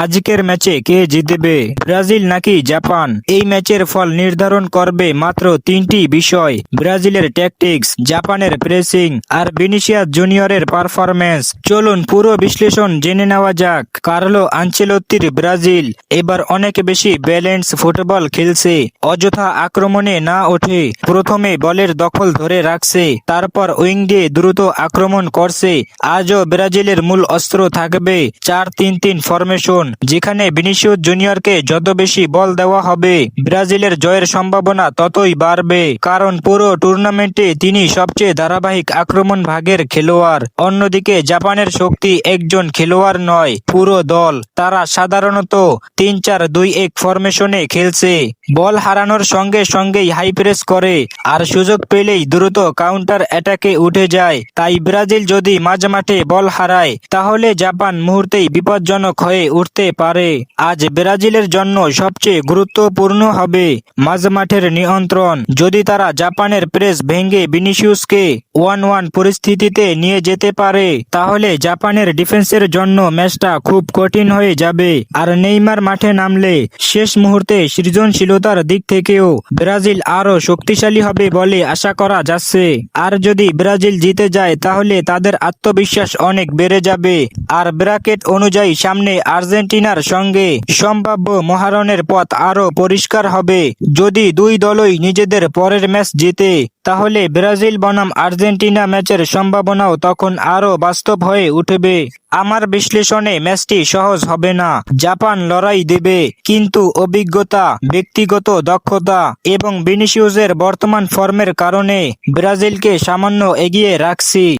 আজকের ম্যাচে কে জিতবে, ব্রাজিল নাকি জাপান? এই ম্যাচের ফল নির্ধারণ করবে মাত্র তিনটি বিষয়: ব্রাজিলের ট্যাকটিক্স, জাপানের প্রেসিং আর ভিনিসিয়াস জুনিয়রের পারফরম্যান্স। চলুন পুরো বিশ্লেষণ জেনে নেওয়া যাক। কার্লো আনচেলত্তির ব্রাজিল এবার অনেক বেশি ব্যালেন্স ফুটবল খেলছে। অযথা আক্রমণে না ওঠে, প্রথমে বলের দখল ধরে রাখছে, তারপর উইং দিয়ে দ্রুত আক্রমণ করছে। আজও ব্রাজিলের মূল অস্ত্র থাকবে 4-3-3 ফরমেশন, যেখানে ভিনিসিয়াস জুনিয়রকে যত বেশি বল দেওয়া হবে ব্রাজিলের জয়ের সম্ভাবনা ততই বাড়বে, কারণ পুরো টুর্নামেন্টে তিনি সবচেয়ে ধারাবাহিক আক্রমণ ভাগের খেলোয়াড়। অন্যদিকে জাপানের শক্তি একজন খেলোয়াড় নয়, পুরো দল। তারা সাধারণত 3-4-2-1 ফরমেশনে খেলছে, বল হারানোর সঙ্গে সঙ্গেই হাই প্রেস করে আর সুযোগ পেলেই দ্রুত কাউন্টার অ্যাটাকে উঠে যায়। তাই ব্রাজিল যদি মাঝমাঠে বল হারায়, তাহলে জাপান মুহূর্তেই বিপজ্জনক হয়ে উঠতে পারে। আজ ব্রাজিলের জন্য সবচেয়ে গুরুত্বপূর্ণ হবে মাঝমাঠের নিয়ন্ত্রণ। যদি তারা জাপানের প্রেস ভেঙে ভিনিসিয়াসকে 1-1 পরিস্থিতিতে নিয়ে যেতে পারে, তাহলে জাপানের ডিফেন্সের জন্য ম্যাচটা খুব কঠিন হয়ে যাবে। আর নেইমার মাঠে নামলে শেষ মুহূর্তে সৃজনশীলতার দিক থেকেও ব্রাজিল আরও শক্তিশালী হবে বলে আশা করা যাচ্ছে। আর যদি ব্রাজিল জিতে যায়, তাহলে তাদের আত্মবিশ্বাস অনেক বেড়ে যাবে। আর ব্র্যাকেট অনুযায়ী সামনে আর্জেন্টিনার সঙ্গে সম্ভাব্য মহারণের পথ আরও পরিষ্কার হবে। যদি দুই দলই নিজেদের পরের ম্যাচ জিতে, তাহলে ব্রাজিল বনাম আর্জেন্টিনা ম্যাচের সম্ভাবনাও তখন আরও বাস্তব হয়ে উঠবে। আমার বিশ্লেষণে ম্যাচটি সহজ হবে না। জাপান লড়াই দেবে, কিন্তু অভিজ্ঞতা, ব্যক্তিগত দক্ষতা এবং ভিনিসিয়াসের বর্তমান ফর্মের কারণে ব্রাজিলকে সামান্য এগিয়ে রাখছি।